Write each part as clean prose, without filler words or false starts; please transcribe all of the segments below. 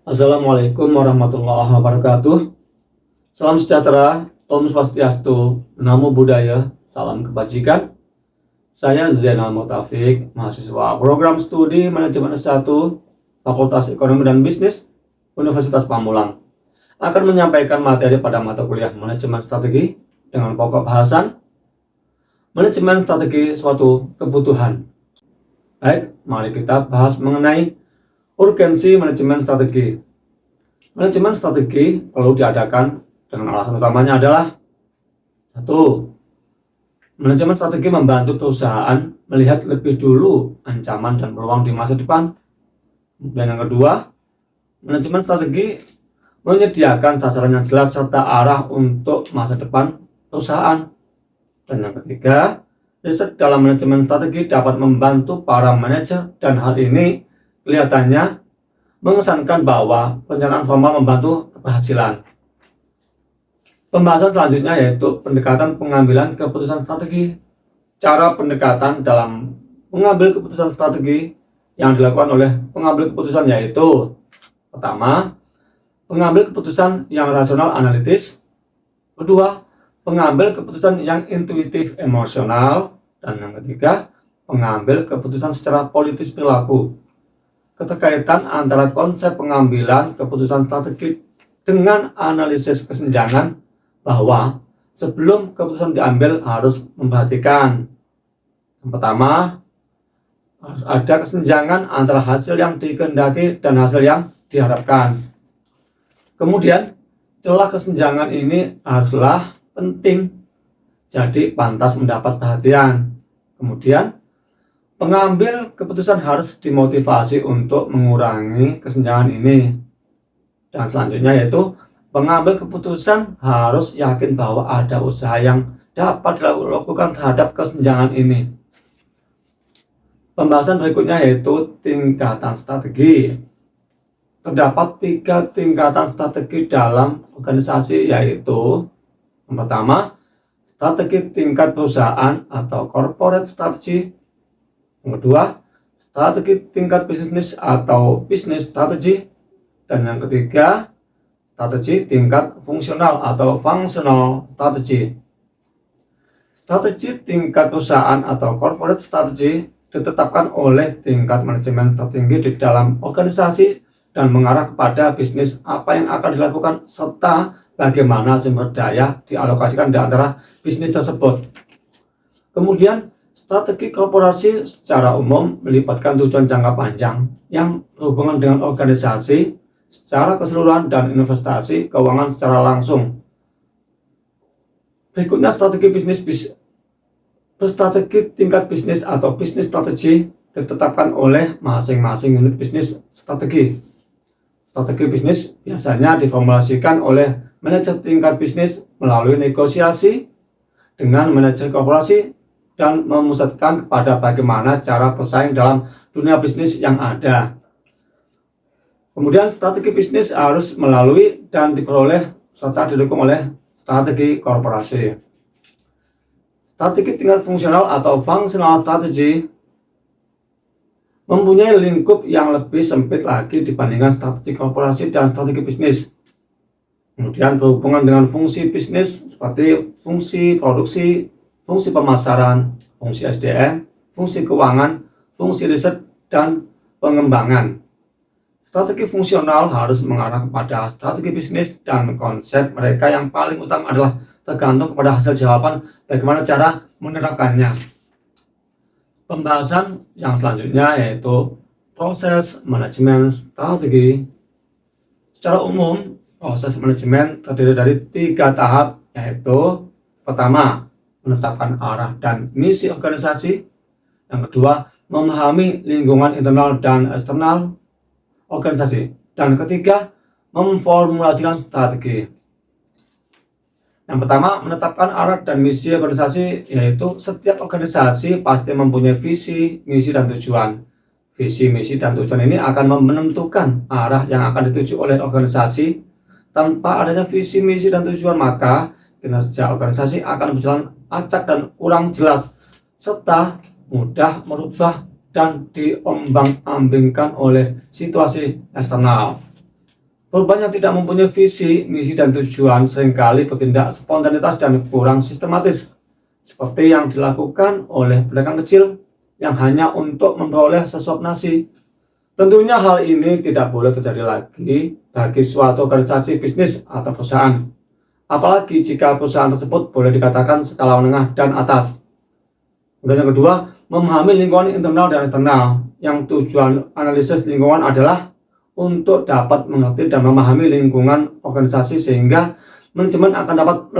Assalamualaikum warahmatullahi wabarakatuh. Salam sejahtera, Om Swastiastu, Namo Buddhaya, salam kebajikan. Saya Zainal Mutafik, mahasiswa program studi Manajemen S1, Fakultas Ekonomi dan Bisnis, Universitas Pamulang, akan menyampaikan materi pada mata kuliah Manajemen Strategi dengan pokok bahasan Manajemen Strategi suatu kebutuhan. Baik, mari kita bahas mengenai urgensi manajemen strategi. Manajemen strategi perlu diadakan dengan alasan utamanya adalah 1. Manajemen strategi membantu perusahaan melihat lebih dulu ancaman dan peluang di masa depan. Dan yang kedua, manajemen strategi menyediakan sasaran yang jelas serta arah untuk masa depan perusahaan. Dan yang ketiga, riset dalam manajemen strategi dapat membantu para manajer, dan hal ini kelihatannya mengesankan bahwa perencanaan formal membantu keberhasilan. Pembahasan selanjutnya yaitu pendekatan pengambilan keputusan strategi. Cara pendekatan dalam mengambil keputusan strategi yang dilakukan oleh pengambil keputusan yaitu: pertama, pengambil keputusan yang rasional analitis. Kedua, pengambil keputusan yang intuitif emosional. Dan yang ketiga, pengambil keputusan secara politis perilaku. Keterkaitan antara konsep pengambilan keputusan strategi dengan analisis kesenjangan, bahwa sebelum keputusan diambil harus memperhatikan: yang pertama, harus ada kesenjangan antara hasil yang dikehendaki dan hasil yang diharapkan. Kemudian, celah kesenjangan ini haruslah penting, jadi pantas mendapat perhatian. Kemudian, pengambil keputusan harus dimotivasi untuk mengurangi kesenjangan ini. Dan selanjutnya yaitu pengambil keputusan harus yakin bahwa ada usaha yang dapat dilakukan terhadap kesenjangan ini. Pembahasan berikutnya yaitu tingkatan strategi. Terdapat 3 tingkatan strategi dalam organisasi, yaitu: yang pertama, strategi tingkat perusahaan atau corporate strategy. Yang kedua, strategi tingkat bisnis atau business strategy. Dan yang ketiga, strategi tingkat fungsional atau functional strategy. Strategi tingkat perusahaan atau corporate strategy ditetapkan oleh tingkat manajemen strategi di dalam organisasi dan mengarah kepada bisnis apa yang akan dilakukan serta bagaimana sumber daya dialokasikan di antara bisnis tersebut. Kemudian, strategi korporasi secara umum melibatkan tujuan jangka panjang yang berhubungan dengan organisasi secara keseluruhan dan investasi keuangan secara langsung. Berikutnya, strategi strategi tingkat bisnis atau bisnis strategi ditetapkan oleh masing-masing unit bisnis strategi. Strategi bisnis biasanya diformulasikan oleh manajer tingkat bisnis melalui negosiasi dengan manajer korporasi dan memusatkan kepada bagaimana cara bersaing dalam dunia bisnis yang ada. Kemudian, strategi bisnis harus melalui dan diperoleh serta didukung oleh strategi korporasi. Strategi tingkat fungsional atau functional strategy mempunyai lingkup yang lebih sempit lagi dibandingkan strategi korporasi dan strategi bisnis. Kemudian, berhubungan dengan fungsi bisnis seperti fungsi produksi, fungsi pemasaran, fungsi SDM, fungsi keuangan, fungsi riset, dan pengembangan. Strategi fungsional harus mengarah kepada strategi bisnis, dan konsep mereka yang paling utama adalah tergantung kepada hasil jawaban bagaimana cara menerapkannya. Pembahasan yang selanjutnya yaitu proses manajemen strategi. Secara umum, proses manajemen terdiri dari 3 tahap, yaitu: pertama, menetapkan arah dan misi organisasi. Yang kedua, memahami lingkungan internal dan eksternal organisasi. Dan ketiga, memformulasikan strategi. Yang pertama, menetapkan arah dan misi organisasi, yaitu setiap organisasi pasti mempunyai visi, misi, dan tujuan. Visi, misi, dan tujuan ini akan menentukan arah yang akan dituju oleh organisasi. Tanpa adanya visi, misi, dan tujuan, maka kinerja organisasi akan berjalan acak dan kurang jelas, serta mudah merubah dan diombang-ambingkan oleh situasi eksternal. Perubahan yang tidak mempunyai visi, misi, dan tujuan seringkali bertindak spontanitas dan kurang sistematis, seperti yang dilakukan oleh pedagang kecil yang hanya untuk memperoleh sesuap nasi. Tentunya hal ini tidak boleh terjadi lagi bagi suatu organisasi bisnis atau perusahaan, apalagi jika perusahaan tersebut boleh dikatakan skala menengah dan atas. Kemudian yang kedua, memahami lingkungan internal dan eksternal, yang tujuan analisis lingkungan adalah untuk dapat mengerti dan memahami lingkungan organisasi sehingga manajemen akan dapat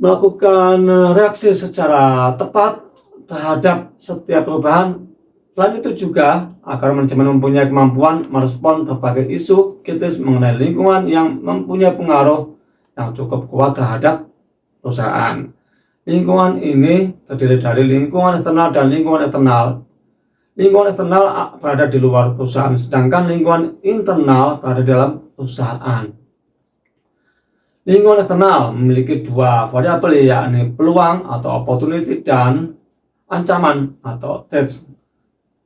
melakukan reaksi secara tepat terhadap setiap perubahan. Selain itu juga agar manajemen mempunyai kemampuan merespon berbagai isu kritis mengenai lingkungan yang mempunyai pengaruh yang cukup kuat terhadap perusahaan. Lingkungan ini terdiri dari lingkungan eksternal dan lingkungan internal. Lingkungan eksternal berada di luar perusahaan, sedangkan lingkungan internal berada di dalam perusahaan. Lingkungan eksternal memiliki dua variabel, yakni peluang atau opportunity dan ancaman atau threats.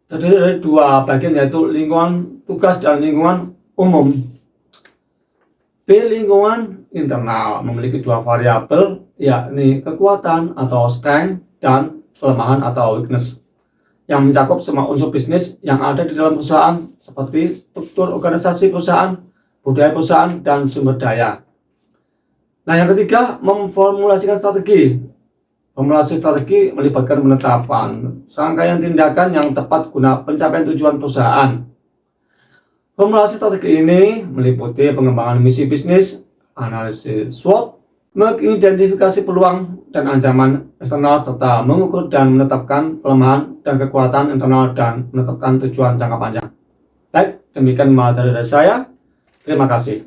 Terdiri dari dua bagian, yaitu lingkungan tugas dan lingkungan umum. B. Lingkungan internal memiliki dua variabel, yakni kekuatan atau strength dan kelemahan atau weakness, yang mencakup semua unsur bisnis yang ada di dalam perusahaan seperti struktur organisasi perusahaan, budaya perusahaan, dan sumber daya. Nah, yang ketiga, memformulasikan strategi. Formulasi strategi melibatkan penetapan serangkaian tindakan yang tepat guna pencapaian tujuan perusahaan. Formulasi strategi ini meliputi pengembangan misi bisnis, analisis SWOT, mengidentifikasi peluang dan ancaman eksternal, serta mengukur dan menetapkan kelemahan dan kekuatan internal dan menetapkan tujuan jangka panjang. Baik, demikian materi dari saya. Terima kasih.